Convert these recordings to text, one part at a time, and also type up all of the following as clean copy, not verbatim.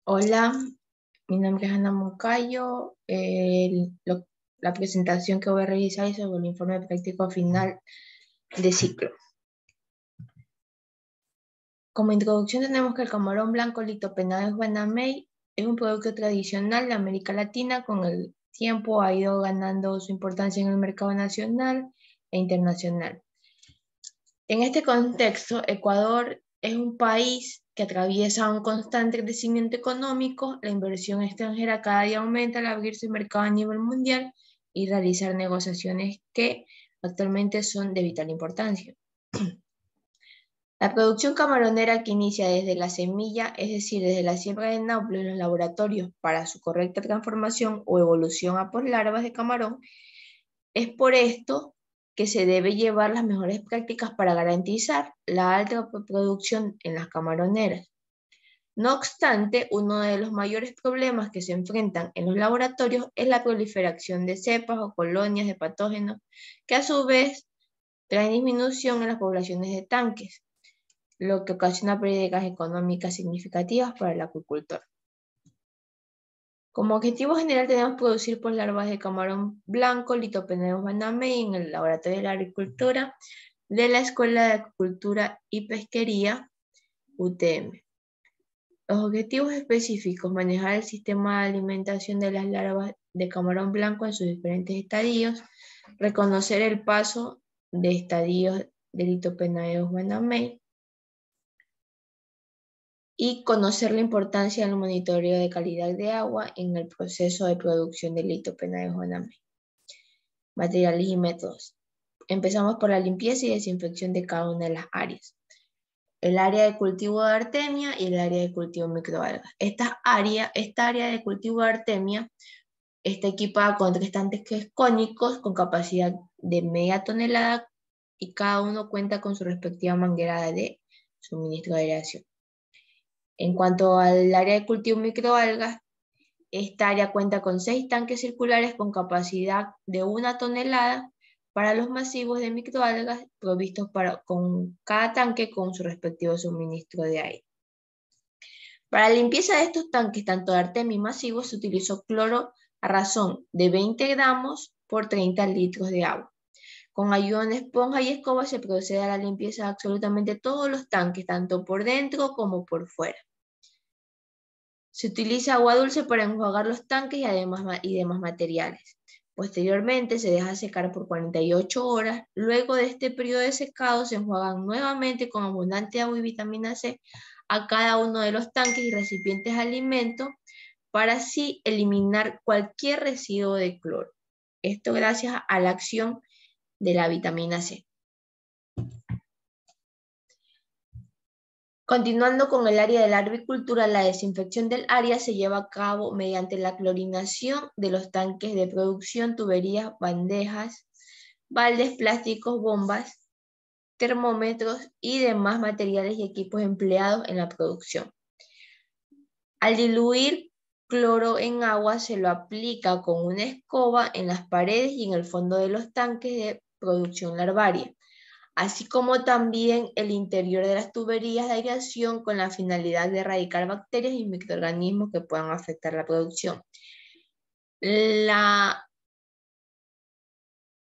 Hola, mi nombre es Ana Moncayo. La presentación que voy a realizar es sobre el informe práctico final de ciclo. Como introducción tenemos que el camarón blanco Lithopenagus guanamey es un producto tradicional de América Latina. Con el tiempo ha ido ganando su importancia en el mercado nacional e internacional. En este contexto, Ecuador es un país que atraviesa un constante crecimiento económico. La inversión extranjera cada día aumenta al abrirse el mercado a nivel mundial y realizar negociaciones que actualmente son de vital importancia. La producción camaronera, que inicia desde la semilla, es decir, desde la siembra de náuplios en los laboratorios para su correcta transformación o evolución a poslarvas de camarón, es por esto que se debe llevar las mejores prácticas para garantizar la alta producción en las camaroneras. No obstante, uno de los mayores problemas que se enfrentan en los laboratorios es la proliferación de cepas o colonias de patógenos que a su vez traen disminución en las poblaciones de tanques, lo que ocasiona pérdidas económicas significativas para el acuicultor. Como objetivo general tenemos producir larvas de camarón blanco Lithopenagus guanamey en el Laboratorio de la Agricultura de la Escuela de Acuicultura y Pesquería, UTM. Los objetivos específicos: manejar el sistema de alimentación de las larvas de camarón blanco en sus diferentes estadios, reconocer el paso de estadios de Lithopenagus guanamey, y conocer la importancia del monitoreo de calidad de agua en el proceso de producción de Lithopenagus guanamey. Materiales y métodos. Empezamos por la limpieza y desinfección de cada una de las áreas. El área de cultivo de artemia y el área de cultivo de microalgas. Esta área de cultivo de artemia está equipada con 3 tanques cónicos con capacidad de media tonelada y cada uno cuenta con su respectiva manguera de suministro de aireación. En cuanto al área de cultivo microalgas, esta área cuenta con 6 tanques circulares con capacidad de 1 tonelada para los masivos de microalgas, provistos con cada tanque con su respectivo suministro de aire. Para la limpieza de estos tanques, tanto de artemia y masivos, se utilizó cloro a razón de 20 gramos por 30 litros de agua. Con ayuda de una esponja y escoba se procede a la limpieza de absolutamente todos los tanques, tanto por dentro como por fuera. Se utiliza agua dulce para enjuagar los tanques y demás materiales. Posteriormente se deja secar por 48 horas. Luego de este periodo de secado se enjuagan nuevamente con abundante agua y vitamina C a cada uno de los tanques y recipientes de alimento para así eliminar cualquier residuo de cloro. Esto gracias a la acción de la vitamina C. Continuando con el área de la agricultura, la desinfección del área se lleva a cabo mediante la clorinación de los tanques de producción, tuberías, bandejas, baldes, plásticos, bombas, termómetros y demás materiales y equipos empleados en la producción. Al diluir cloro en agua, se lo aplica con una escoba en las paredes y en el fondo de los tanques de producción larvaria, así como también el interior de las tuberías de aireación, con la finalidad de erradicar bacterias y microorganismos que puedan afectar la producción. El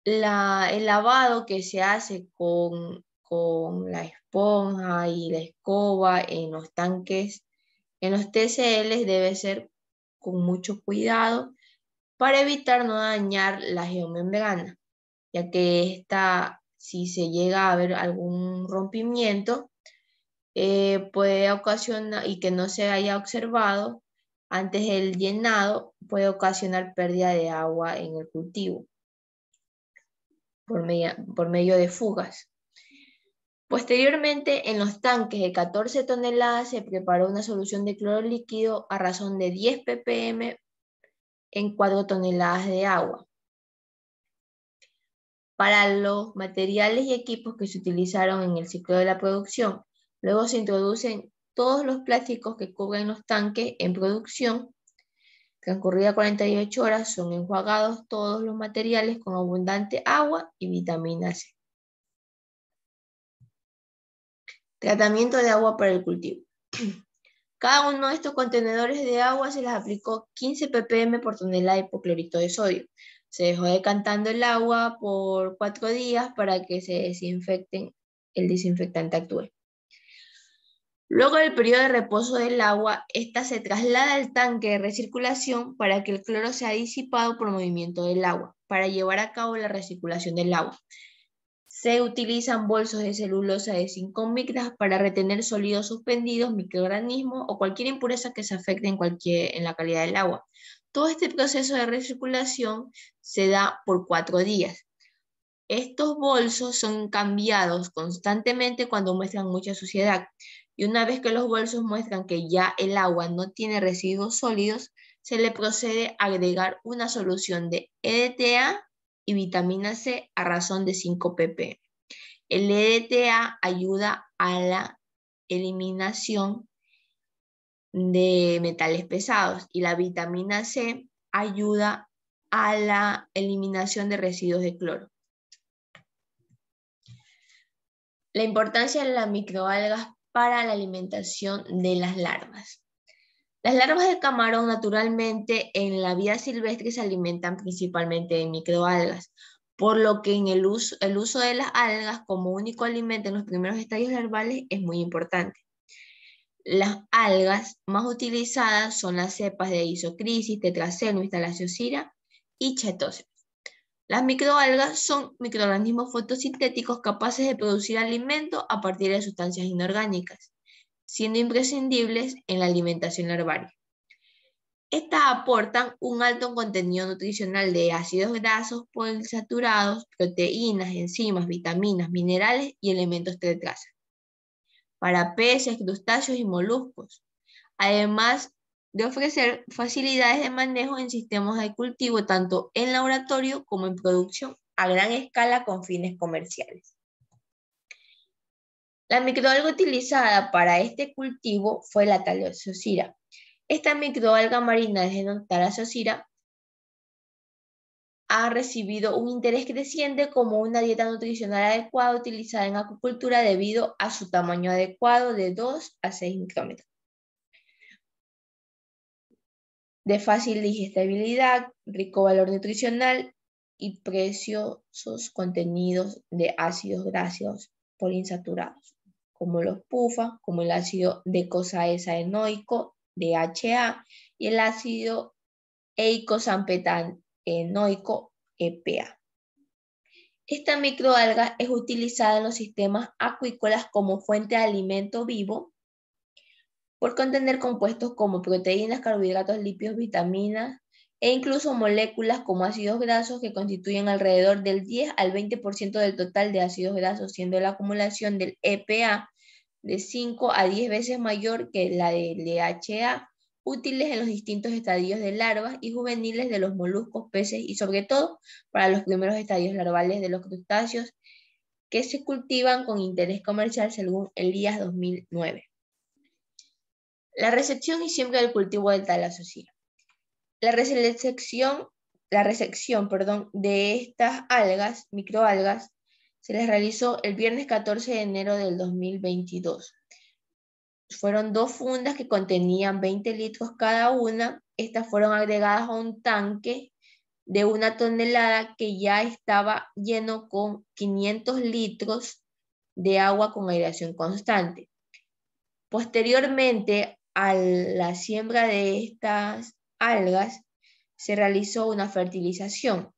lavado que se hace con la esponja y la escoba en los tanques, en los TCLs, debe ser con mucho cuidado para evitar no dañar la geomembrana, ya que esta, si se llega a ver algún rompimiento, puede ocasionar, y que no se haya observado antes del llenado, puede ocasionar pérdida de agua en el cultivo por medio de fugas. Posteriormente, en los tanques de 14 toneladas se preparó una solución de cloro líquido a razón de 10 ppm en 4 toneladas de agua. Para los materiales y equipos que se utilizaron en el ciclo de la producción, luego se introducen todos los plásticos que cubren los tanques en producción. Transcurridas 48 horas, son enjuagados todos los materiales con abundante agua y vitamina C. Tratamiento de agua para el cultivo. Cada uno de estos contenedores de agua se les aplicó 15 ppm por tonelada de hipoclorito de sodio. Se dejó decantando el agua por 4 días para que el desinfectante actúe. Luego del periodo de reposo del agua, esta se traslada al tanque de recirculación para que el cloro sea disipado por movimiento del agua, para llevar a cabo la recirculación del agua. Se utilizan bolsos de celulosa de 5 micras para retener sólidos suspendidos, microorganismos o cualquier impureza que se afecte en la calidad del agua. Todo este proceso de recirculación se da por 4 días. Estos bolsos son cambiados constantemente cuando muestran mucha suciedad. Y una vez que los bolsos muestran que ya el agua no tiene residuos sólidos, se le procede a agregar una solución de EDTA y vitamina C a razón de 5 ppm. El EDTA ayuda a la eliminación de metales pesados y la vitamina C ayuda a la eliminación de residuos de cloro. La importancia de las microalgas para la alimentación de las larvas. Las larvas de camarón naturalmente en la vida silvestre se alimentan principalmente de microalgas, por lo que el uso de las algas como único alimento en los primeros estadios larvales es muy importante. Las algas más utilizadas son las cepas de Isocrisis, Tetracernis, Thalassiosira y Chaetoceros. Las microalgas son microorganismos fotosintéticos capaces de producir alimento a partir de sustancias inorgánicas, siendo imprescindibles en la alimentación larvaria. Estas aportan un alto contenido nutricional de ácidos grasos poliinsaturados, proteínas, enzimas, vitaminas, minerales y elementos de traza para peces, crustáceos y moluscos, además de ofrecer facilidades de manejo en sistemas de cultivo tanto en laboratorio como en producción a gran escala con fines comerciales. La microalga utilizada para este cultivo fue la Thalassiosira. Esta microalga marina de género Thalassiosira ha recibido un interés creciente como una dieta nutricional adecuada utilizada en acuicultura debido a su tamaño adecuado de 2 a 6 micrómetros. De fácil digestibilidad, rico valor nutricional y preciosos contenidos de ácidos grasos poliinsaturados, como los PUFA, como el ácido docosahexaenoico, DHA, y el ácido eicosanpetanoico, EPA. Esta microalga es utilizada en los sistemas acuícolas como fuente de alimento vivo por contener compuestos como proteínas, carbohidratos, lípidos, vitaminas e incluso moléculas como ácidos grasos que constituyen alrededor del 10 al 20% del total de ácidos grasos, siendo la acumulación del EPA de 5 a 10 veces mayor que la del DHA, útiles en los distintos estadios de larvas y juveniles de los moluscos, peces y sobre todo para los primeros estadios larvales de los crustáceos que se cultivan con interés comercial según Elías 2009. La recepción y siembra del cultivo del Thalassiosira. La resección de estas algas, microalgas, se les realizó el viernes 14 de enero del 2022. Fueron 2 fundas que contenían 20 litros cada una. Estas fueron agregadas a un tanque de 1 tonelada que ya estaba lleno con 500 litros de agua con aireación constante. Posteriormente a la siembra de estas algas, se realizó una fertilización,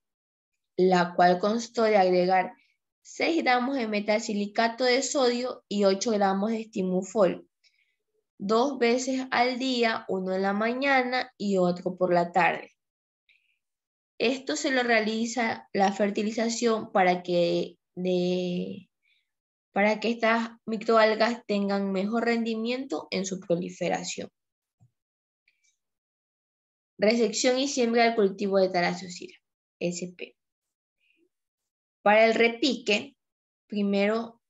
la cual constó de agregar 6 gramos de metalsilicato de sodio y 8 gramos de estimufol, 2 veces al día, uno en la mañana y otro por la tarde. Esto se lo realiza la fertilización para que estas microalgas tengan mejor rendimiento en su proliferación. Resección y siembra del cultivo de Thalassiosira, SP. Para el repique, primero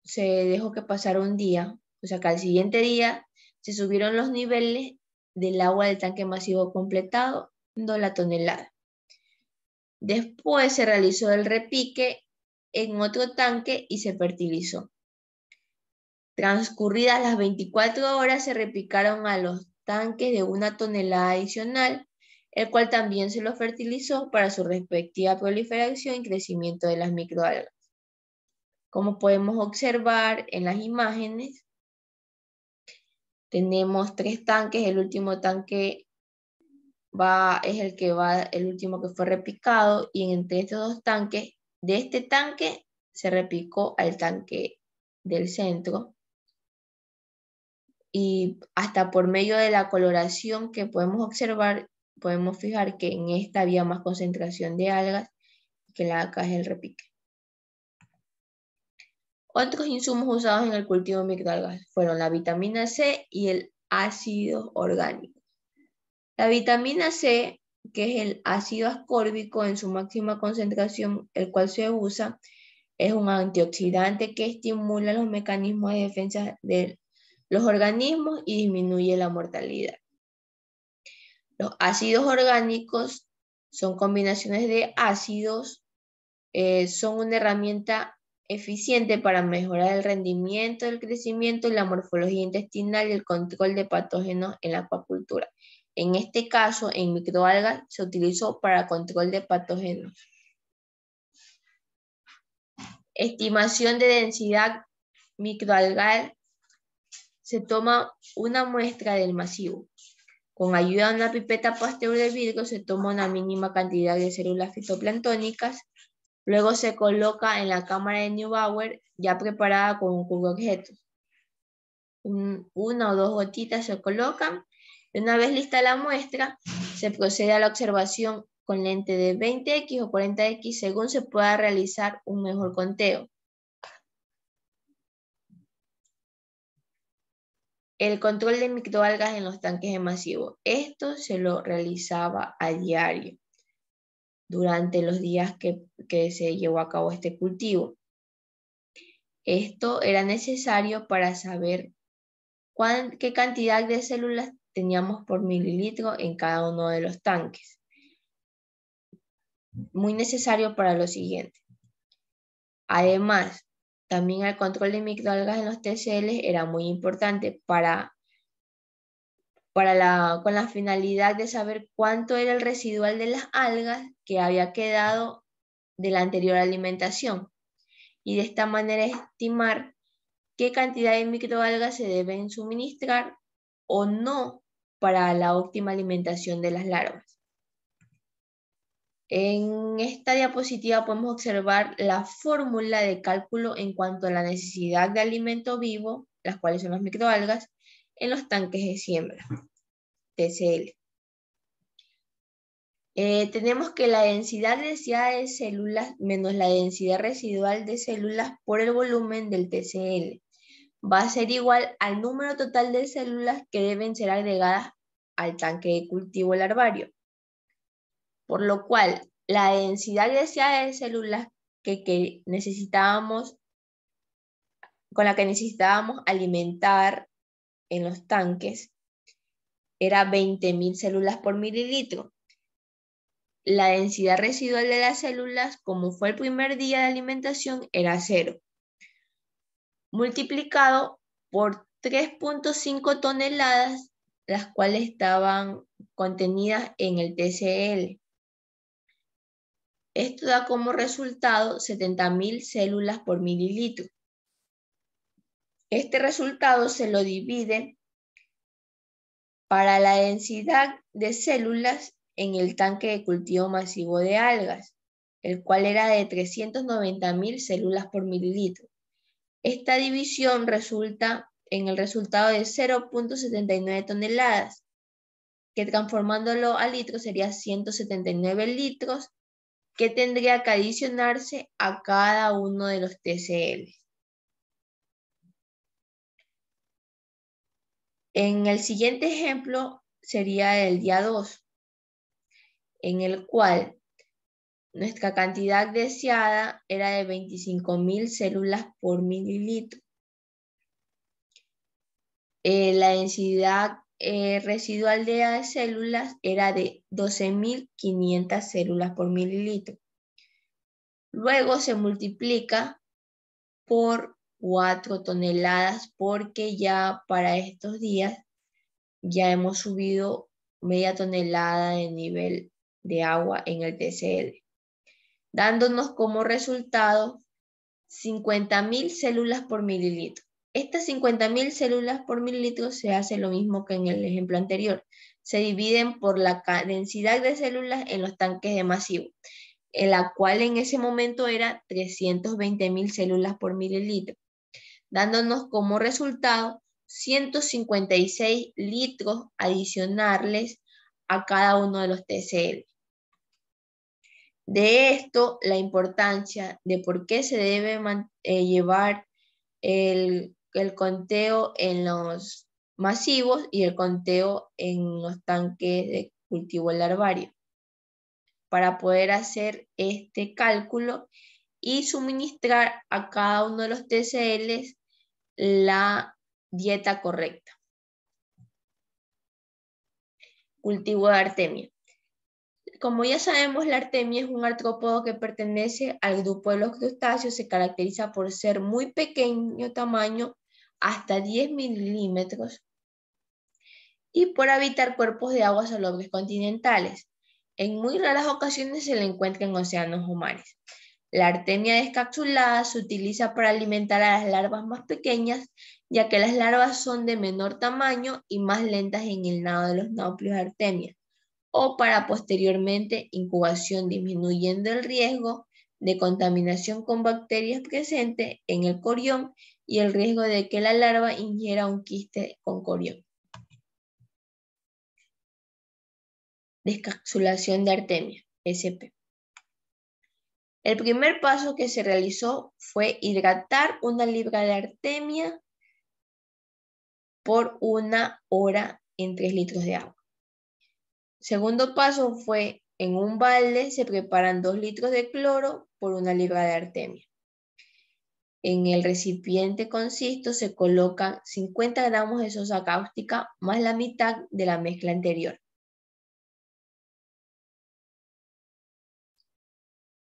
se dejó que pasara un día, o sea que al siguiente día se subieron los niveles del agua del tanque masivo completado, dando la tonelada. Después se realizó el repique en otro tanque y se fertilizó. Transcurridas las 24 horas, se replicaron a los tanques de 1 tonelada adicional, el cual también se los fertilizó para su respectiva proliferación y crecimiento de las microalgas. Como podemos observar en las imágenes, tenemos 3 tanques. El último tanque es el último que fue replicado, y entre estos 2 tanques, de este tanque se replicó al tanque del centro, y hasta por medio de la coloración que podemos observar, podemos fijar que en esta había más concentración de algas que la de acá es el repique. Otros insumos usados en el cultivo de microalgas fueron la vitamina C y el ácido orgánico. La vitamina C, que es el ácido ascórbico en su máxima concentración, el cual se usa, es un antioxidante que estimula los mecanismos de defensa de los organismos y disminuye la mortalidad. Los ácidos orgánicos son combinaciones de ácidos, son una herramienta eficiente para mejorar el rendimiento, el crecimiento y la morfología intestinal y el control de patógenos en la acuacultura. En este caso, en microalgas se utilizó para control de patógenos. Estimación de densidad microalgal. Se toma una muestra del masivo. Con ayuda de una pipeta Pasteur de vidrio se toma una mínima cantidad de células fitoplanctónicas. Luego se coloca en la cámara de Neubauer ya preparada con un cubo de objetos. Una o 2 gotitas se colocan. Y una vez lista la muestra, se procede a la observación con lente de 20x o 40x según se pueda realizar un mejor conteo. El control de microalgas en los tanques de masivo. Esto se lo realizaba a diario durante los días que se llevó a cabo este cultivo. Esto era necesario para saber qué cantidad de células teníamos por mililitro en cada uno de los tanques. Muy necesario para lo siguiente. Además, también el control de microalgas en los TCL era muy importante con la finalidad de saber cuánto era el residual de las algas que había quedado de la anterior alimentación, y de esta manera estimar qué cantidad de microalgas se deben suministrar o no para la óptima alimentación de las larvas. En esta diapositiva podemos observar la fórmula de cálculo en cuanto a la necesidad de alimento vivo, las cuales son las microalgas, en los tanques de siembra, TCL. Tenemos que la densidad deseada de células menos la densidad residual de células por el volumen del TCL va a ser igual al número total de células que deben ser agregadas al tanque de cultivo larvario. Por lo cual, la densidad deseada de células con la que necesitábamos alimentar en los tanques era 20.000 células por mililitro. La densidad residual de las células, como fue el primer día de alimentación, era 0. Multiplicado por 3.5 toneladas, las cuales estaban contenidas en el TCL. Esto da como resultado 70.000 células por mililitro. Este resultado se lo divide para la densidad de células en el tanque de cultivo masivo de algas, el cual era de 390.000 células por mililitro. Esta división resulta en el resultado de 0.79 toneladas, que transformándolo a litros sería 179 litros, que tendría que adicionarse a cada uno de los TCL. En el siguiente ejemplo sería el día 2, en el cual nuestra cantidad deseada era de 25.000 células por mililitro. La densidad residual de células era de 12.500 células por mililitro. Luego se multiplica por 4 toneladas porque ya para estos días ya hemos subido media tonelada de nivel de agua en el TCL, dándonos como resultado 50.000 células por mililitro. Estas 50.000 células por mililitro se hace lo mismo que en el ejemplo anterior. Se dividen por la densidad de células en los tanques de masivo, en la cual en ese momento era 320.000 células por mililitro, dándonos como resultado 156 litros adicionales a cada uno de los TCL. De esto, la importancia de por qué se debe llevar el conteo en los masivos y el conteo en los tanques de cultivo larvario, para poder hacer este cálculo y suministrar a cada uno de los TCLs la dieta correcta. Cultivo de artemia. Como ya sabemos, la artemia es un artrópodo que pertenece al grupo de los crustáceos. Se caracteriza por ser muy pequeño tamaño, hasta 10 milímetros, y por habitar cuerpos de agua salobres continentales. En muy raras ocasiones se le encuentra en océanos o mares. La artemia descapsulada se utiliza para alimentar a las larvas más pequeñas, ya que las larvas son de menor tamaño y más lentas en el nado de los nauplios de artemia, o para posteriormente incubación, disminuyendo el riesgo de contaminación con bacterias presentes en el corión y el riesgo de que la larva ingiera un quiste con corión. Descapsulación de artemia, SP. El primer paso que se realizó fue hidratar una libra de artemia por 1 hora en 3 litros de agua. Segundo paso fue, en un balde se preparan 2 litros de cloro por 1 libra de artemia. En el recipiente concisto se colocan 50 gramos de sosa cáustica más la mitad de la mezcla anterior.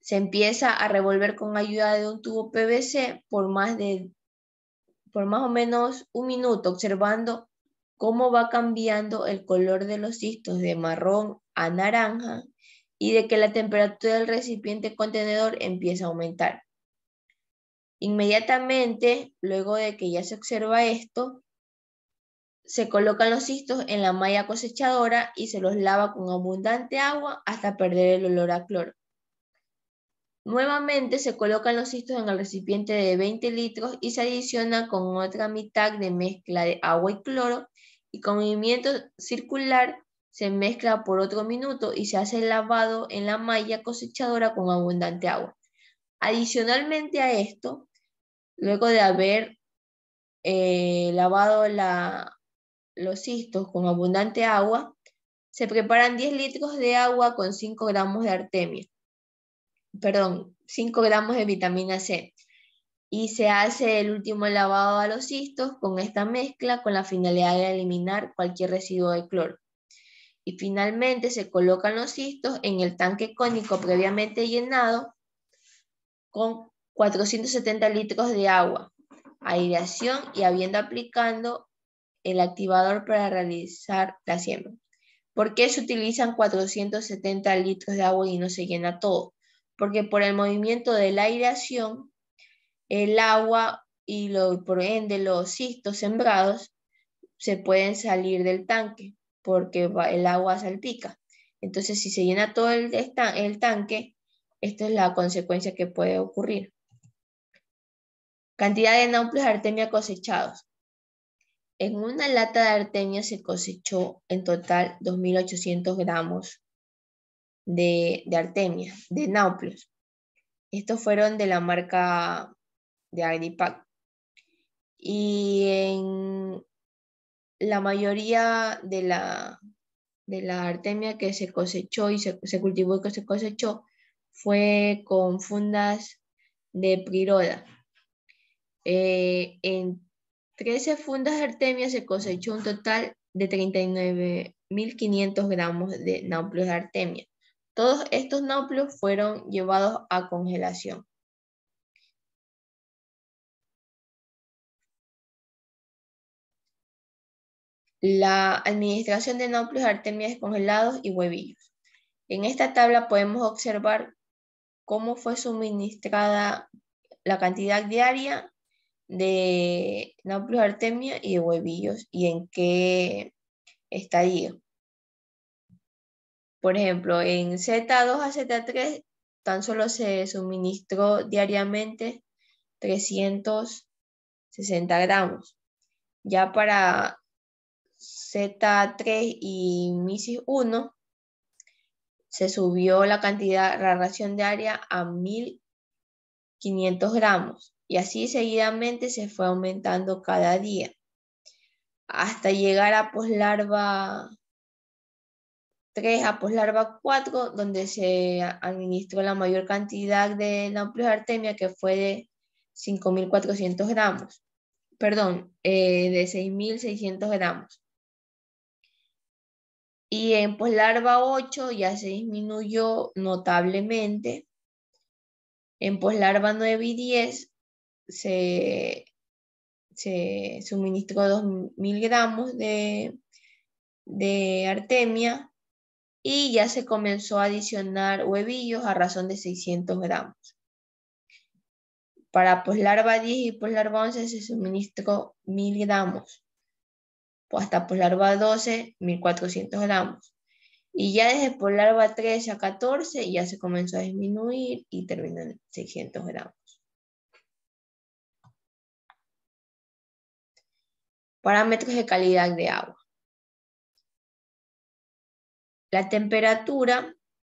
Se empieza a revolver con ayuda de un tubo PVC por más o menos 1 minuto, observando cómo va cambiando el color de los cistos de marrón a naranja y de que la temperatura del recipiente contenedor empieza a aumentar. Inmediatamente, luego de que ya se observa esto, se colocan los cistos en la malla cosechadora y se los lava con abundante agua hasta perder el olor a cloro. Nuevamente se colocan los cistos en el recipiente de 20 litros y se adiciona con otra mitad de mezcla de agua y cloro, y con movimiento circular se mezcla por otro minuto y se hace el lavado en la malla cosechadora con abundante agua. Adicionalmente a esto, luego de haber lavado los cistos con abundante agua, se preparan 10 litros de agua con 5 gramos de artemia. 5 gramos de vitamina C, y se hace el último lavado a los cistos con esta mezcla con la finalidad de eliminar cualquier residuo de cloro. Y finalmente se colocan los cistos en el tanque cónico previamente llenado con 470 litros de agua, aireación y habiendo aplicado el activador para realizar la siembra. ¿Por qué se utilizan 470 litros de agua y no se llena todo? Porque por el movimiento de la aireación, el agua y por ende los cistos sembrados se pueden salir del tanque porque el agua salpica. Entonces, si se llena todo el tanque, esta es la consecuencia que puede ocurrir. Cantidad de nauplios de artemia cosechados. En una lata de artemia se cosechó en total 2.800 gramos de artemia, de nauplios. Estos fueron de la marca de Agripac. Y en la mayoría de la artemia que se cosechó y se cultivó y que se cosechó fue con fundas de Priroda. En 13 fundas de artemia se cosechó un total de 39.500 gramos de nauplios de artemia. Todos estos nauplios fueron llevados a congelación. La administración de Nauplius artemia descongelados y huevillos. En esta tabla podemos observar cómo fue suministrada la cantidad diaria de Nauplius artemia y de huevillos y en qué estadio. Por ejemplo, en Z2 a Z3 tan solo se suministró diariamente 360 gramos. Ya para Z3 y Misis 1 se subió la ración diaria a 1500 gramos y así seguidamente se fue aumentando cada día hasta llegar a poslarva 3 a poslarva 4, donde se administró la mayor cantidad de Nauplius artemia, que fue de 5400 gramos. Perdón, de 6600 gramos. Y en poslarva 8 ya se disminuyó notablemente. En poslarva 9 y 10 se suministró 2000 gramos de artemia y ya se comenzó a adicionar huevillos a razón de 600 gramos. Para poslarva 10 y poslarva 11 se suministró 1000 gramos. Hasta poslarva 12, 1400 gramos. Y ya desde poslarva 13 a 14 ya se comenzó a disminuir y terminó en 600 gramos. Parámetros de calidad de agua. La temperatura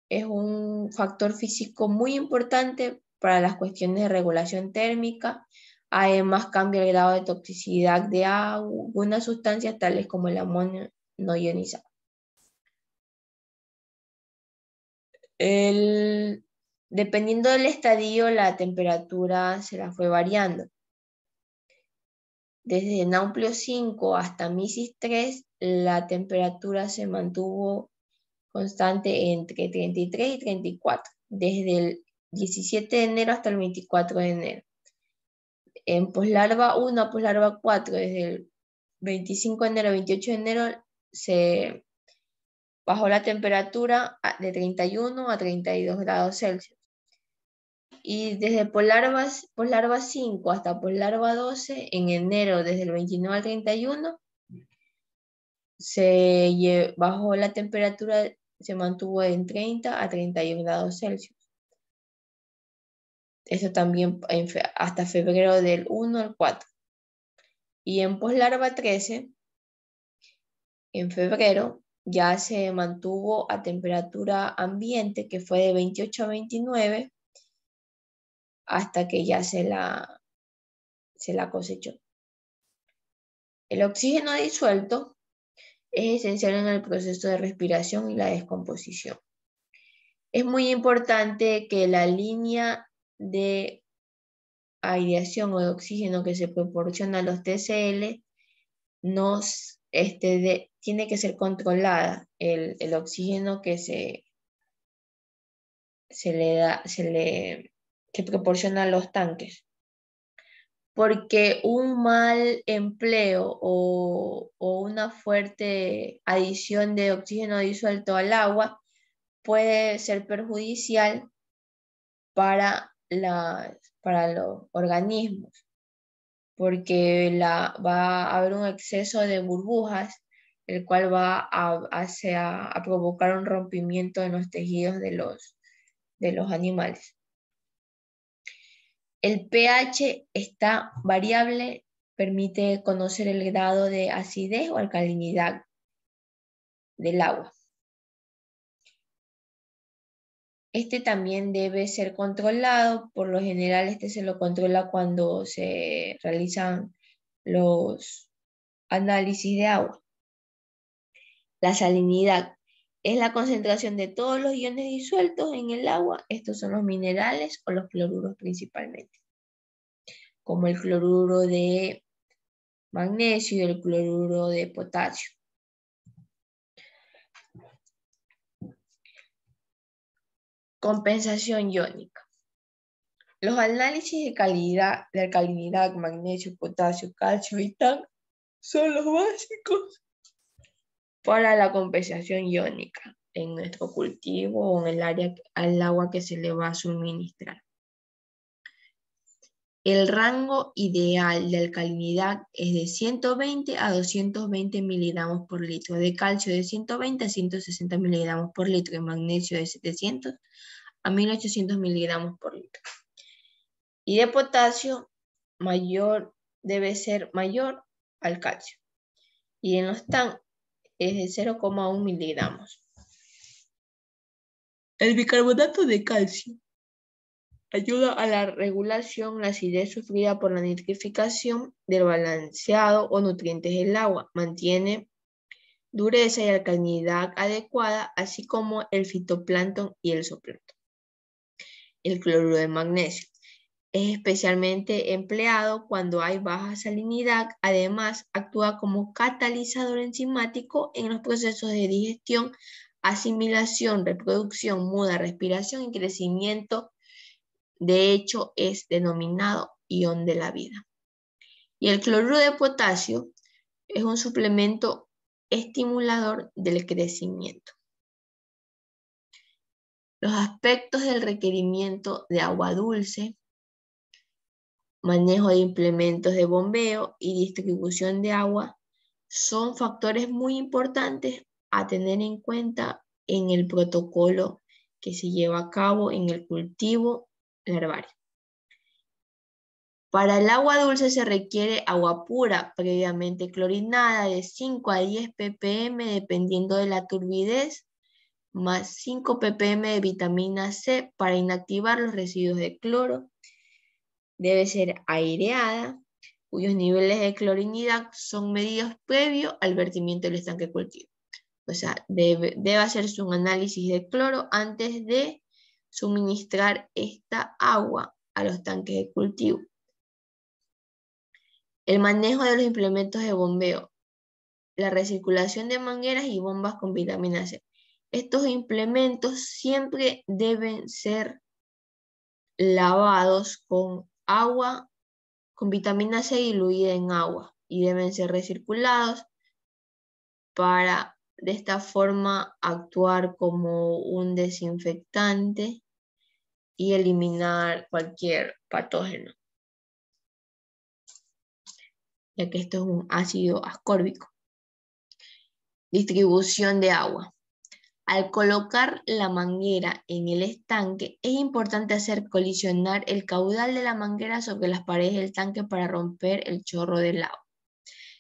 es un factor físico muy importante para las cuestiones de regulación térmica. Además, cambia el grado de toxicidad de algunas sustancias tales como el amonio no ionizado. Dependiendo del estadio, la temperatura se la fue variando. Desde Nauplius 5 hasta Misis 3, la temperatura se mantuvo constante entre 33 y 34, desde el 17 de enero hasta el 24 de enero. En poslarva 1 a poslarva 4, desde el 25 de enero al 28 de enero, se bajó la temperatura de 31 a 32 grados Celsius. Y desde poslarva 5 hasta poslarva 12, en enero, desde el 29 al 31, se bajó la temperatura, se mantuvo en 30 a 31 grados Celsius. Eso también hasta febrero del 1 al 4. Y en poslarva 13, en febrero, ya se mantuvo a temperatura ambiente, que fue de 28 a 29, hasta que ya se la cosechó. El oxígeno disuelto es esencial en el proceso de respiración y la descomposición. Es muy importante que la línea de aireación o de oxígeno que se proporciona a los TCL tiene que ser controlada. El oxígeno que que proporciona a los tanques. Porque un mal empleo o una fuerte adición de oxígeno disuelto al agua puede ser perjudicial para los organismos, porque va a haber un exceso de burbujas, el cual va a provocar un rompimiento en los tejidos de los animales. El pH está variable, permite conocer el grado de acidez o alcalinidad del agua. Este también debe ser controlado. Por lo general, se lo controla cuando se realizan los análisis de agua. La salinidad es la concentración de todos los iones disueltos en el agua. Estos son los minerales o los cloruros principalmente, como el cloruro de magnesio y el cloruro de potasio. Compensación iónica. Los análisis de alcalinidad, magnesio, potasio, calcio y TAC son los básicos para la compensación iónica en nuestro cultivo o en el área, al agua que se le va a suministrar. El rango ideal de alcalinidad es de 120 a 220 miligramos por litro, de calcio de 120 a 160 miligramos por litro, de magnesio de 700 a 1800 miligramos por litro. Y de potasio debe ser mayor al calcio. Y en los TAN es de 0,1 miligramos. El bicarbonato de calcio ayuda a la regulación la acidez sufrida por la nitrificación del balanceado o nutrientes del agua. Mantiene dureza y alcalinidad adecuada, así como el fitoplancton y el zooplancton. El cloruro de magnesio es especialmente empleado cuando hay baja salinidad. Además, actúa como catalizador enzimático en los procesos de digestión, asimilación, reproducción, muda, respiración y crecimiento. De hecho, es denominado ion de la vida. Y el cloruro de potasio es un suplemento estimulador del crecimiento. Los aspectos del requerimiento de agua dulce, manejo de implementos de bombeo y distribución de agua son factores muy importantes a tener en cuenta en el protocolo que se lleva a cabo en el cultivo larvario. Para el agua dulce se requiere agua pura, previamente clorinada, de 5 a 10 ppm dependiendo de la turbidez, más 5 ppm de vitamina C para inactivar los residuos de cloro. Debe ser aireada, cuyos niveles de clorinidad son medidos previo al vertimiento del estanque de cultivo. O sea, debe hacerse un análisis de cloro antes de suministrar esta agua a los tanques de cultivo. El manejo de los implementos de bombeo, la recirculación de mangueras y bombas con vitamina C. Estos implementos siempre deben ser lavados con agua, con vitamina C diluida en agua, y deben ser recirculados para de esta forma actuar como un desinfectante y eliminar cualquier patógeno, ya que esto es un ácido ascórbico. Distribución de agua. Al colocar la manguera en el estanque, es importante hacer colisionar el caudal de la manguera sobre las paredes del tanque para romper el chorro del agua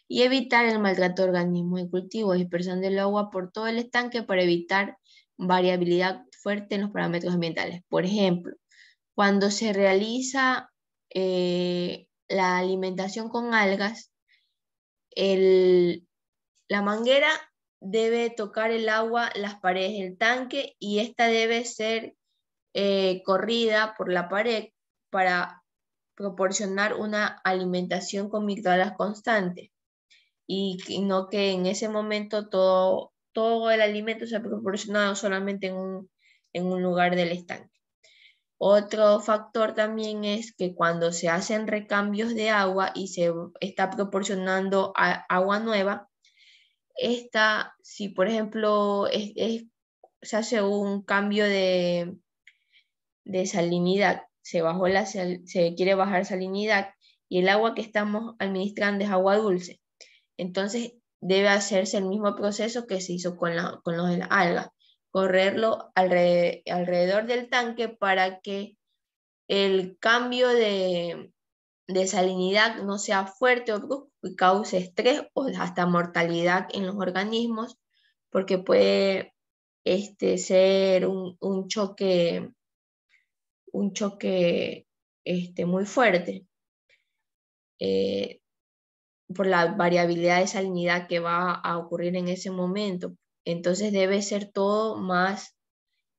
y evitar el maltrato de organismos de cultivo, dispersando el agua por todo el estanque para evitar variabilidad fuerte en los parámetros ambientales. Por ejemplo, cuando se realiza la alimentación con algas, la manguera debe tocar el agua, las paredes del tanque, y esta debe ser corrida por la pared para proporcionar una alimentación con microalgas constante, y no que en ese momento todo el alimento sea proporcionado solamente en un lugar del estanque. Otro factor también es que cuando se hacen recambios de agua y se está proporcionando agua nueva, si por ejemplo se hace un cambio de salinidad, se quiere bajar salinidad y el agua que estamos administrando es agua dulce, entonces debe hacerse el mismo proceso que se hizo con los de la alga, correrlo alrededor del tanque para que el cambio de salinidad no sea fuerte o brusco y cause estrés o hasta mortalidad en los organismos, porque puede ser un choque muy fuerte por la variabilidad de salinidad que va a ocurrir en ese momento. Entonces debe ser todo más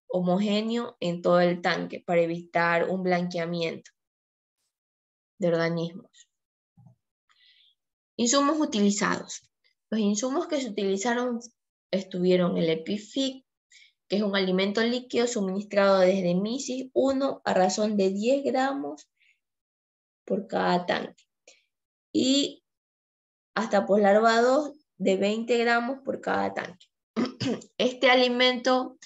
homogéneo en todo el tanque para evitar un blanqueamiento de organismos. Insumos utilizados. Los insumos que se utilizaron estuvieron el EpiFit, que es un alimento líquido suministrado desde MISIS 1 a razón de 10 gramos por cada tanque. Y hasta Poslarva 2 de 20 gramos por cada tanque. Este alimento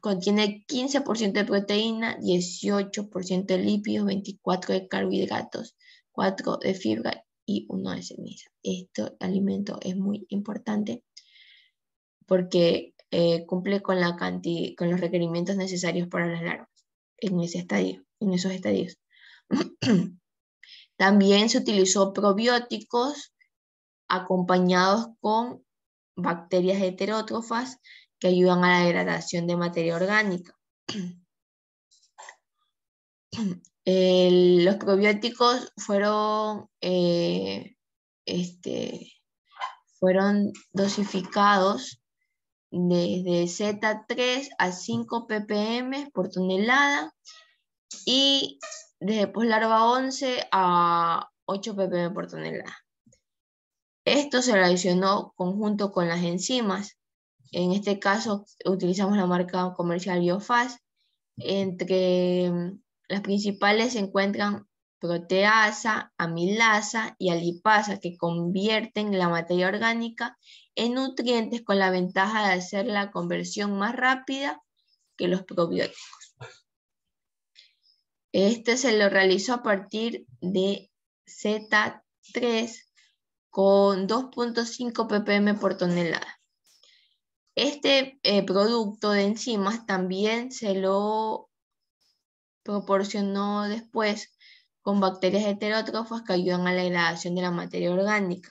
contiene 15% de proteína, 18% de lípidos, 24% de carbohidratos, 4% de fibra y 1% de ceniza. Este alimento es muy importante porque cumple con los requerimientos necesarios para las larvas en esos estadios. También se utilizó probióticos acompañados con bacterias heterótrofas que ayudan a la degradación de materia orgánica. Los probióticos fueron dosificados desde Z3 a 5 ppm por tonelada y desde poslarva 11 a 8 ppm por tonelada. Esto se relacionó conjunto con las enzimas. En este caso utilizamos la marca comercial Biofast. Entre las principales se encuentran proteasa, amilasa y alipasa, que convierten la materia orgánica en nutrientes con la ventaja de hacer la conversión más rápida que los probióticos. Este se lo realizó a partir de Z3 con 2.5 ppm por tonelada. Este producto de enzimas también se lo proporcionó después con bacterias heterótrofas que ayudan a la degradación de la materia orgánica.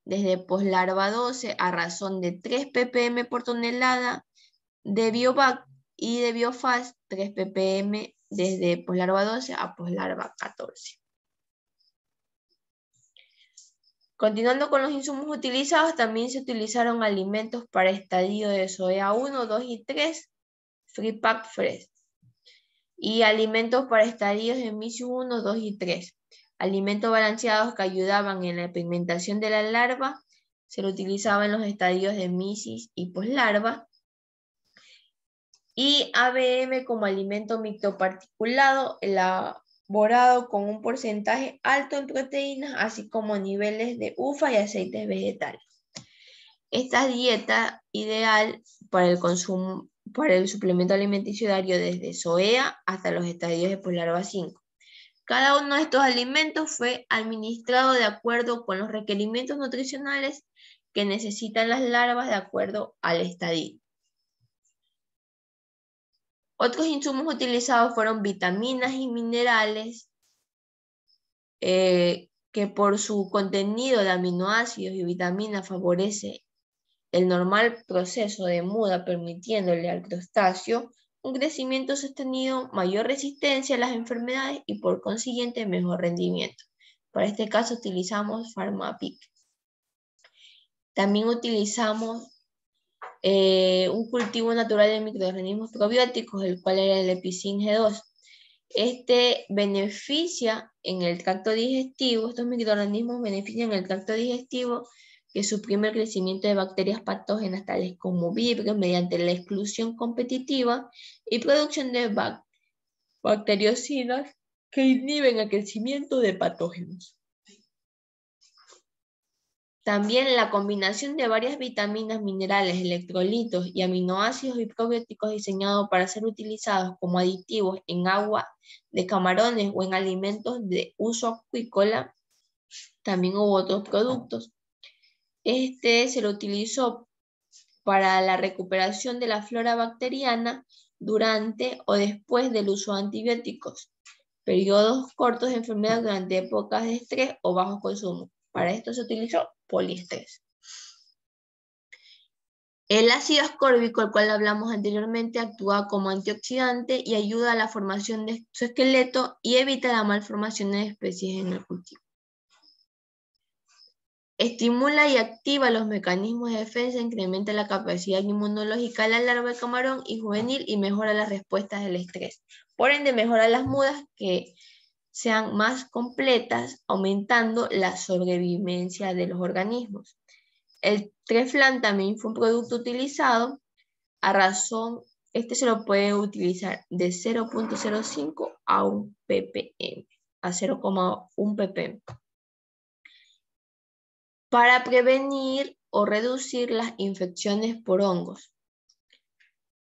Desde poslarva 12 a razón de 3 ppm por tonelada de Biovac y de Biofast 3 ppm desde poslarva 12 a poslarva 14. Continuando con los insumos utilizados, también se utilizaron alimentos para estadio de SOEA 1, 2 y 3, Free Pack Fresh. Y alimentos para estadios de MISIUS 1, 2 y 3. Alimentos balanceados que ayudaban en la pigmentación de la larva. Se lo utilizaba en los estadios de misis y poslarva. Y ABM como alimento microparticulado, elaborado con un porcentaje alto en proteínas, así como niveles de ufa y aceites vegetales. Esta dieta ideal para el consumo, para el suplemento alimenticio diario desde SOEA hasta los estadios de poslarva 5. Cada uno de estos alimentos fue administrado de acuerdo con los requerimientos nutricionales que necesitan las larvas de acuerdo al estadio. Otros insumos utilizados fueron vitaminas y minerales que por su contenido de aminoácidos y vitaminas favorece el normal proceso de muda, permitiéndole al crustáceo un crecimiento sostenido, mayor resistencia a las enfermedades y por consiguiente mejor rendimiento. Para este caso utilizamos Pharmapic. También utilizamos un cultivo natural de microorganismos probióticos, el cual era el Epicin G2. Este beneficia en el tracto digestivo, estos microorganismos benefician en el tracto digestivo que suprime el crecimiento de bacterias patógenas tales como virus mediante la exclusión competitiva y producción de bacteriocidas que inhiben el crecimiento de patógenos. También la combinación de varias vitaminas, minerales, electrolitos y aminoácidos y probióticos diseñados para ser utilizados como aditivos en agua de camarones o en alimentos de uso acuícola. También hubo otros productos. Este se lo utilizó para la recuperación de la flora bacteriana durante o después del uso de antibióticos, periodos cortos de enfermedad durante épocas de estrés o bajo consumo. Para esto se utilizó poliestrés. El ácido ascórbico, el cual hablamos anteriormente, actúa como antioxidante y ayuda a la formación de su esqueleto y evita la malformación de especies en el cultivo. Estimula y activa los mecanismos de defensa, incrementa la capacidad inmunológica de la larva de camarón y juvenil y mejora las respuestas del estrés. Por ende, mejora las mudas que sean más completas, aumentando la sobrevivencia de los organismos. El Treflan también fue un producto utilizado a razón, este se lo puede utilizar de 0.05 a 1 ppm, a 0,1 ppm. Para prevenir o reducir las infecciones por hongos.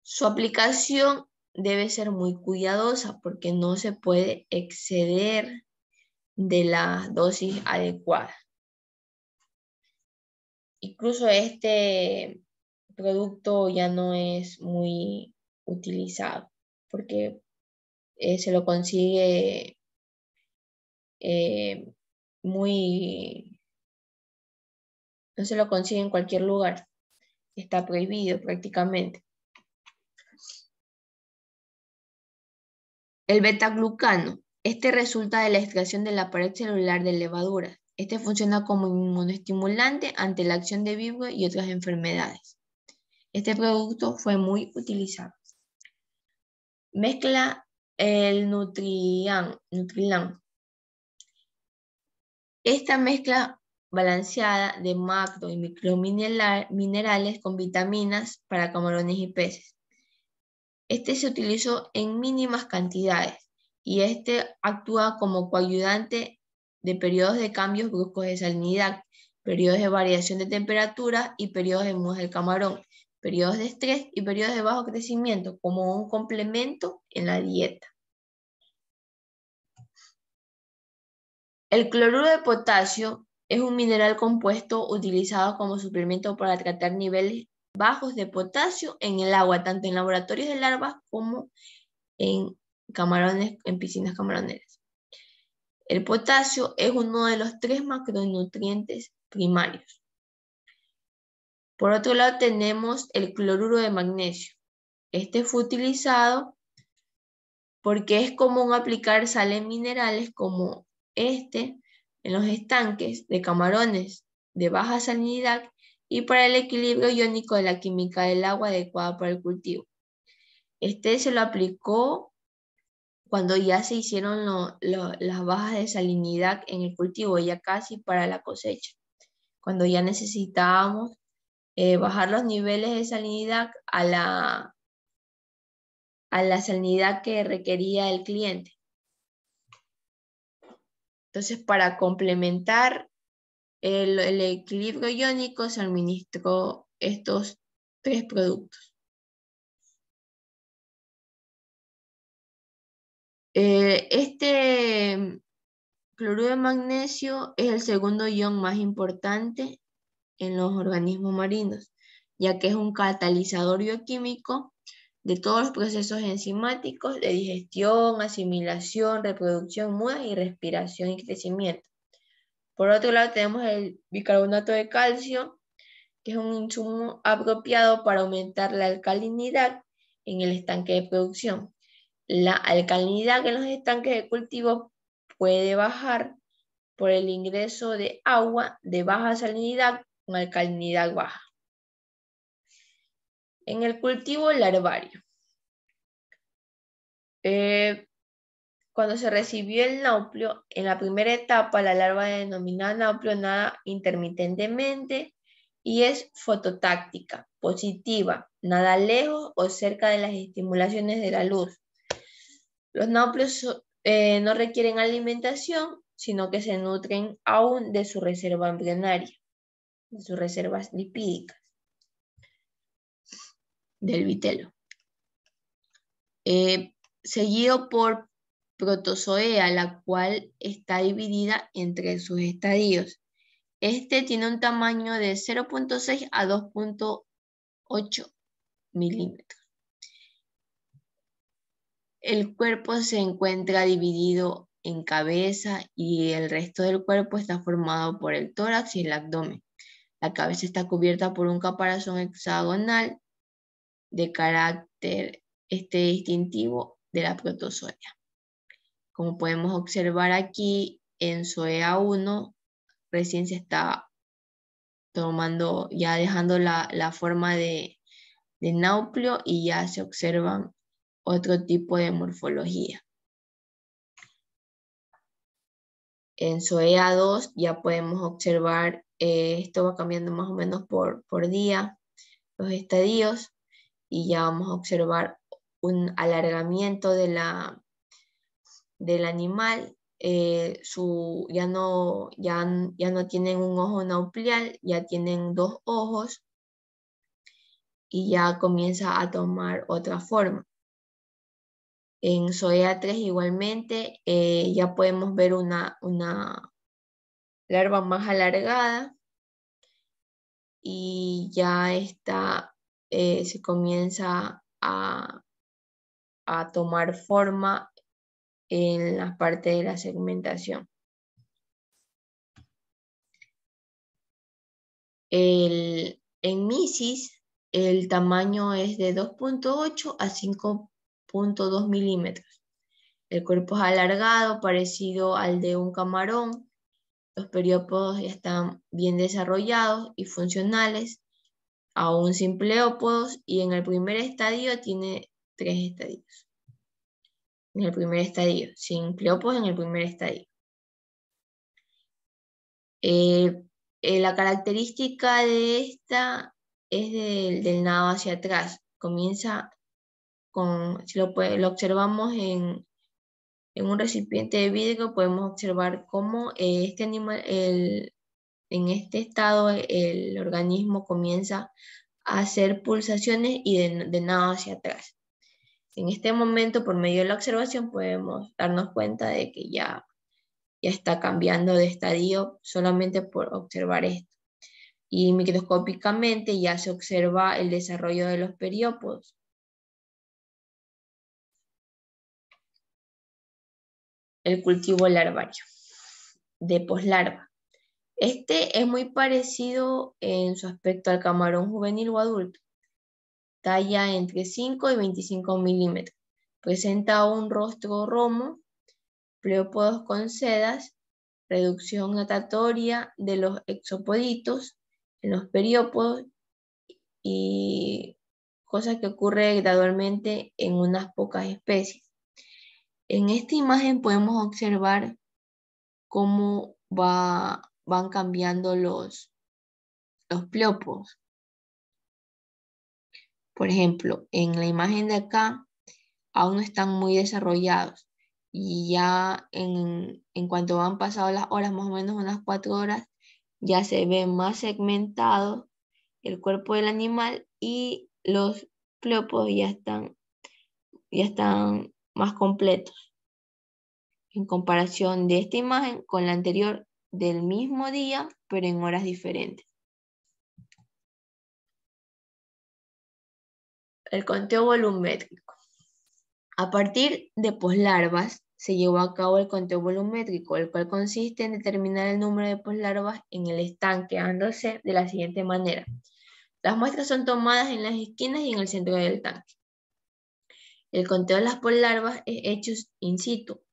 Su aplicación debe ser muy cuidadosa porque no se puede exceder de la dosis adecuada. Incluso este producto ya no es muy utilizado porque se lo consigue no se lo consigue en cualquier lugar. Está prohibido prácticamente. El betaglucano. Este resulta de la extracción de la pared celular de levaduras. Este funciona como inmunoestimulante ante la acción de virus y otras enfermedades. Este producto fue muy utilizado. Mezcla el Nutrilan. Esta mezcla balanceada de macro y microminerales con vitaminas para camarones y peces. Este se utilizó en mínimas cantidades y este actúa como coayudante de periodos de cambios bruscos de salinidad, periodos de variación de temperatura y periodos de mudas del camarón, periodos de estrés y periodos de bajo crecimiento como un complemento en la dieta. El cloruro de potasio es un mineral compuesto utilizado como suplemento para tratar niveles bajos de potasio en el agua, tanto en laboratorios de larvas como en camarones, en piscinas camaroneras. El potasio es uno de los 3 macronutrientes primarios. Por otro lado tenemos el cloruro de magnesio. Este fue utilizado porque es común aplicar sales minerales como en los estanques de camarones de baja salinidad y para el equilibrio iónico de la química del agua adecuada para el cultivo. Este se lo aplicó cuando ya se hicieron las bajas de salinidad en el cultivo, ya casi para la cosecha, cuando ya necesitábamos bajar los niveles de salinidad a la salinidad que requería el cliente. Entonces, para complementar el equilibrio iónico, se administró estos 3 productos. Este cloruro de magnesio es el segundo ion más importante en los organismos marinos, ya que es un catalizador bioquímico de todos los procesos enzimáticos de digestión, asimilación, reproducción, muda y respiración y crecimiento. Por otro lado tenemos el bicarbonato de calcio, que es un insumo apropiado para aumentar la alcalinidad en el estanque de producción. La alcalinidad en los estanques de cultivo puede bajar por el ingreso de agua de baja salinidad con alcalinidad baja. En el cultivo larvario, cuando se recibió el nauplio, en la primera etapa la larva denominada nauplio nada intermitentemente y es fototáctica, positiva, nada lejos o cerca de las estimulaciones de la luz. Los nauplios no requieren alimentación, sino que se nutren aún de su reserva embrionaria, de sus reservas lipídicas, del vitelo. Seguido por protozoea, la cual está dividida entre sus estadios. Este tiene un tamaño de 0.6 a 2.8 milímetros. El cuerpo se encuentra dividido en cabeza y el resto del cuerpo está formado por el tórax y el abdomen. La cabeza está cubierta por un caparazón hexagonal de carácter distintivo de la protozoea. Como podemos observar aquí, en Zoea 1 recién se está tomando, ya dejando la forma de nauplio y ya se observan otro tipo de morfología. En Zoea 2 ya podemos observar, esto va cambiando más o menos por día, los estadios, y ya vamos a observar un alargamiento del animal ya no tienen un ojo nauplial, ya tienen dos ojos y ya comienza a tomar otra forma. En Zoea 3 igualmente ya podemos ver una larva más alargada y ya está, se comienza a tomar forma en la parte de la segmentación. En Mysis el tamaño es de 2.8 a 5.2 milímetros. El cuerpo es alargado, parecido al de un camarón. Los periópodos ya están bien desarrollados y funcionales, aún sin pleópodos, y en el primer estadio tiene 3 estadios. En el primer estadio, sin pleópodos en el primer estadio. La característica de esta es del nado hacia atrás. Comienza con, si lo observamos en un recipiente de vidrio, podemos observar cómo este animal, en este estado, el organismo comienza a hacer pulsaciones y de nado hacia atrás. En este momento, por medio de la observación, podemos darnos cuenta de que ya está cambiando de estadio solamente por observar esto. Y microscópicamente ya se observa el desarrollo de los periópodos. El cultivo larvario de poslarva. Este es muy parecido en su aspecto al camarón juvenil o adulto. Talla entre 5 y 25 milímetros. Presenta un rostro romo, pleópodos con sedas, reducción natatoria de los exopoditos en los periópodos y cosa que ocurre gradualmente en unas pocas especies. En esta imagen podemos observar cómo van cambiando los pleópodos. Por ejemplo, en la imagen de acá aún no están muy desarrollados y ya en cuanto van pasado las horas, más o menos unas 4 horas, ya se ve más segmentado el cuerpo del animal y los pleópodos ya están más completos en comparación de esta imagen con la anterior del mismo día, pero en horas diferentes. El conteo volumétrico. A partir de poslarvas se llevó a cabo el conteo volumétrico, el cual consiste en determinar el número de poslarvas en el estanque, dándose de la siguiente manera. Las muestras son tomadas en las esquinas y en el centro del tanque. El conteo de las poslarvas es hecho in situ.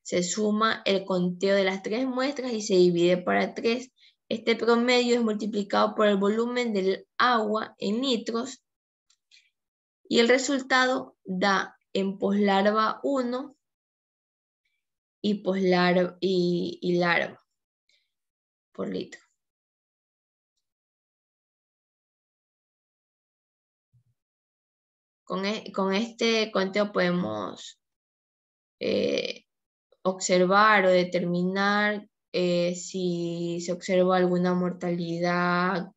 Se suma el conteo de las 3 muestras y se divide para 3. Este promedio es multiplicado por el volumen del agua en litros y el resultado da en poslarva 1 y larva por litro. Con este conteo podemos observar o determinar si se observa alguna mortalidad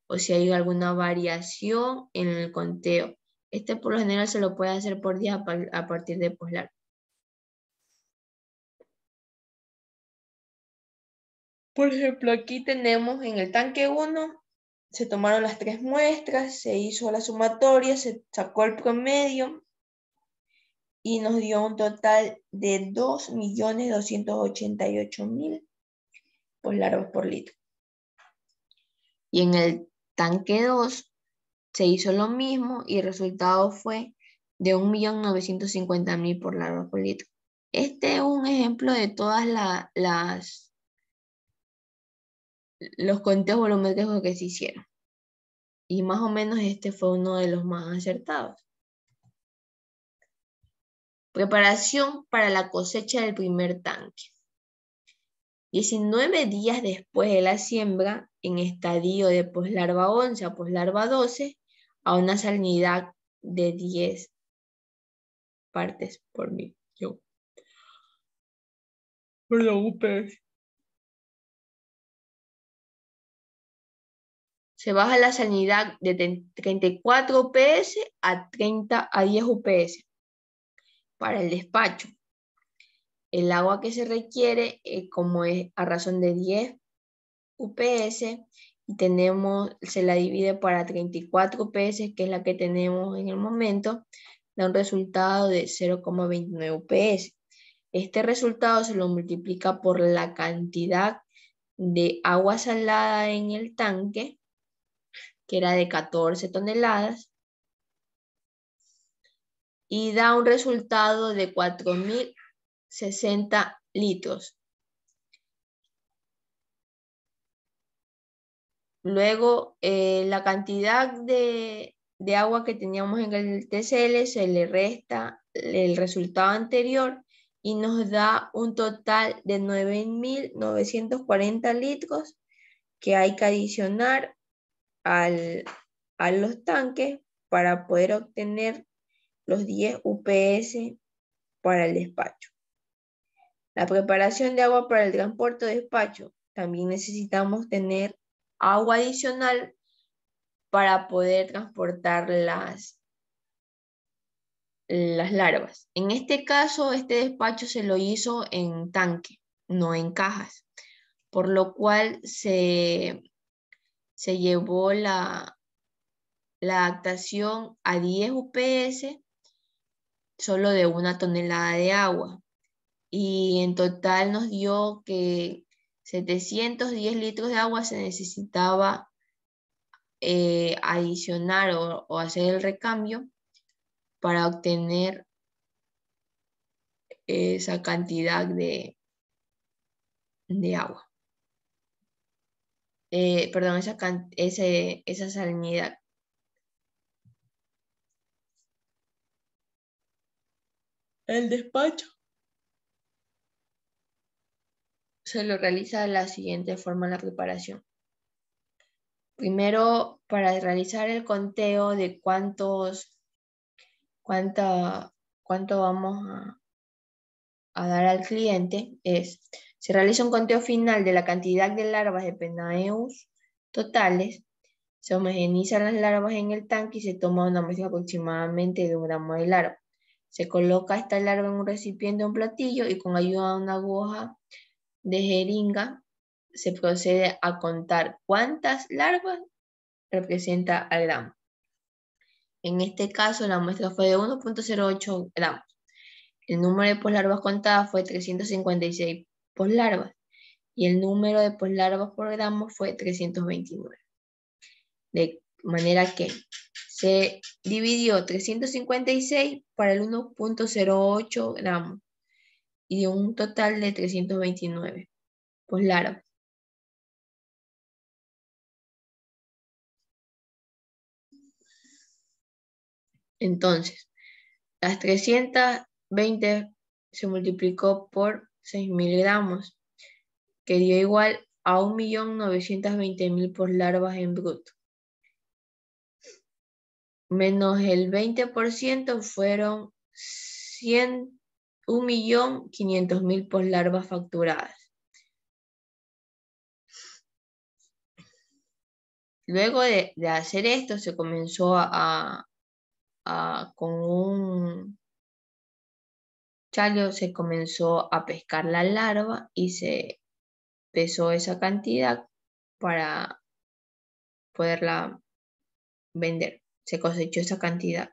o si hay alguna variación en el conteo. Este por lo general se lo puede hacer por día a partir de poslarva. Por ejemplo, aquí tenemos en el tanque 1, se tomaron las 3 muestras, se hizo la sumatoria, se sacó el promedio y nos dio un total de 2.288.000 poslarvas por litro. Y en el tanque 2 se hizo lo mismo y el resultado fue de 1.950.000 poslarvas por litro. Este es un ejemplo de todas los conteos volumétricos que se hicieron. Y más o menos este fue uno de los más acertados. Preparación para la cosecha del primer tanque. 19 días después de la siembra, en estadio de poslarva 11 a poslarva 12, a una salinidad de 10 partes por millón. Perdón, UPS. Se baja la salinidad de 34 UPS a 10 UPS. Para el despacho, el agua que se requiere, como es a razón de 10 UPS, y se la divide para 34 UPS, que es la que tenemos en el momento, da un resultado de 0,29 UPS. Este resultado se lo multiplica por la cantidad de agua salada en el tanque, que era de 14 toneladas, y da un resultado de 4.060 litros. Luego, la cantidad de agua que teníamos en el TCL se le resta el resultado anterior y nos da un total de 9.940 litros que hay que adicionar a los tanques para poder obtener los 10 UPS para el despacho. La preparación de agua para el transporte de despacho. También necesitamos tener agua adicional para poder transportar las larvas. En este caso, este despacho se lo hizo en tanque, no en cajas, por lo cual se llevó la adaptación a 10 UPS solo de 1 tonelada de agua. Y en total nos dio que 710 litros de agua se necesitaba adicionar o hacer el recambio para obtener esa cantidad de agua. Perdón, esa salinidad. El despacho se lo realiza de la siguiente forma en la preparación. Primero, para realizar el conteo de cuánto vamos a dar al cliente, se realiza un conteo final de la cantidad de larvas de Penaeus totales, se homogenizan las larvas en el tanque y se toma una muestra aproximadamente de 1 gramo de larva. Se coloca esta larva en un recipiente o un platillo y con ayuda de una aguja de jeringa se procede a contar cuántas larvas representa al gramo. En este caso, la muestra fue de 1.08 gramos. El número de poslarvas contadas fue 356 poslarvas y el número de poslarvas por gramo fue 329. De manera que se dividió 356 para el 1.08 gramos y dio un total de 329 poslarvas. Entonces, las 320 se multiplicó por 6.000 gramos, que dio igual a 1.920.000 poslarvas en bruto. Menos el 20% fueron 1.500.000 poslarvas facturadas. Luego de hacer esto, se comenzó con un chalio, se comenzó a pescar la larva y se pesó esa cantidad para poderla vender. Se cosechó esa cantidad.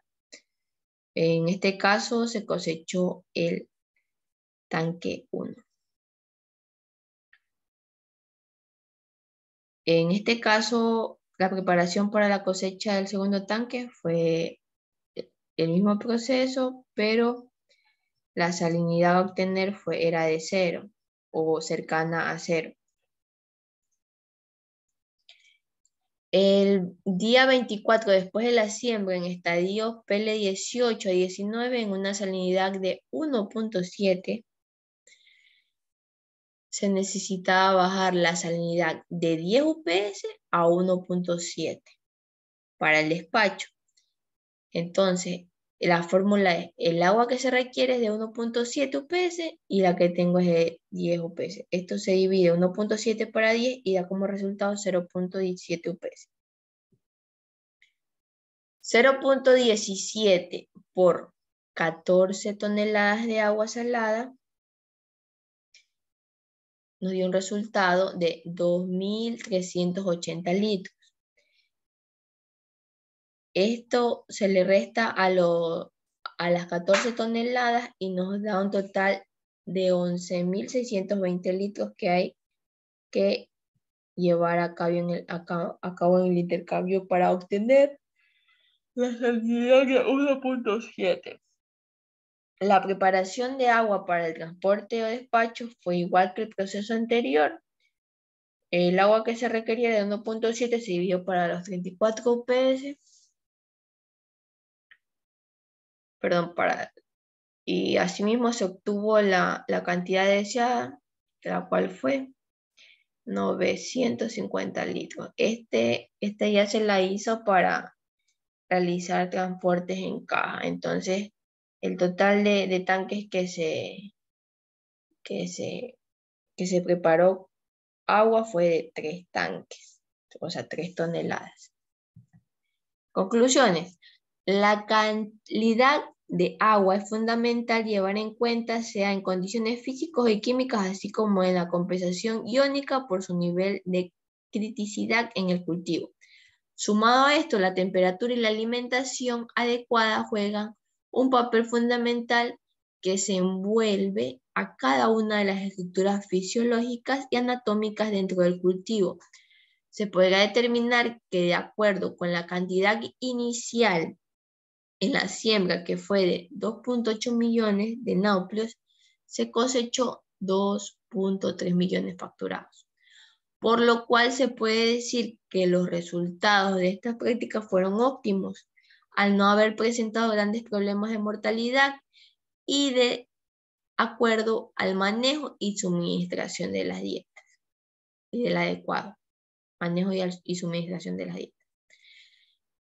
En este caso se cosechó el tanque 1. En este caso, la preparación para la cosecha del segundo tanque fue el mismo proceso, pero la salinidad a obtener era de 0 o cercana a 0. El día 24, después de la siembra, en estadios PL18 a 19, en una salinidad de 1.7, se necesitaba bajar la salinidad de 10 UPS a 1.7 para el despacho. Entonces, La fórmula es, el agua que se requiere es de 1.7 UPS y la que tengo es de 10 UPS. Esto se divide 1.7 para 10 y da como resultado 0.17 UPS. 0.17 por 14 toneladas de agua salada nos dio un resultado de 2.380 litros. Esto se le resta a las 14 toneladas y nos da un total de 11.620 litros que hay que llevar a cabo en el intercambio para obtener la cantidad de 1.7. La preparación de agua para el transporte o despacho fue igual que el proceso anterior. El agua que se requería de 1.7 se dividió para los 34 UPS. Y asimismo se obtuvo la cantidad deseada, la cual fue 950 litros. Esta ya se la hizo para realizar transportes en caja. Entonces, el total de tanques que se preparó agua fue de 3 tanques, o sea, 3 toneladas. Conclusiones. La calidad de agua es fundamental llevar en cuenta, sea en condiciones físicas y químicas, así como en la compensación iónica por su nivel de criticidad en el cultivo. Sumado a esto, la temperatura y la alimentación adecuada juegan un papel fundamental que se envuelve a cada una de las estructuras fisiológicas y anatómicas dentro del cultivo. Se podrá determinar que de acuerdo con la cantidad inicial en la siembra, que fue de 2.8 millones de náuplios, se cosechó 2.3 millones facturados. Por lo cual se puede decir que los resultados de estas prácticas fueron óptimos, al no haber presentado grandes problemas de mortalidad y de acuerdo al manejo y suministración de las dietas y del adecuado manejo y suministración de las dietas.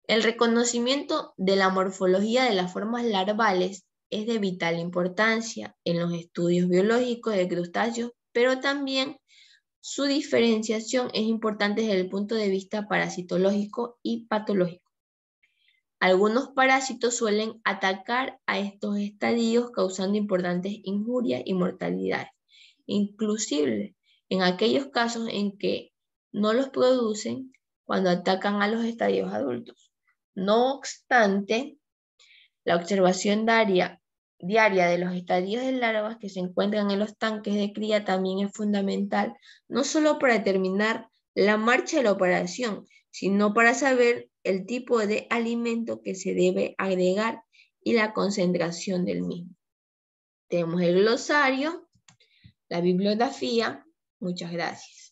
El reconocimiento de la morfología de las formas larvales es de vital importancia en los estudios biológicos de crustáceos, pero también su diferenciación es importante desde el punto de vista parasitológico y patológico. Algunos parásitos suelen atacar a estos estadios causando importantes injurias y mortalidades, inclusive en aquellos casos en que no los producen cuando atacan a los estadios adultos. No obstante, la observación diaria de los estadios de larvas que se encuentran en los tanques de cría también es fundamental, no solo para determinar la marcha de la operación, sino para saber el tipo de alimento que se debe agregar y la concentración del mismo. Tenemos el glosario, la bibliografía. Muchas gracias.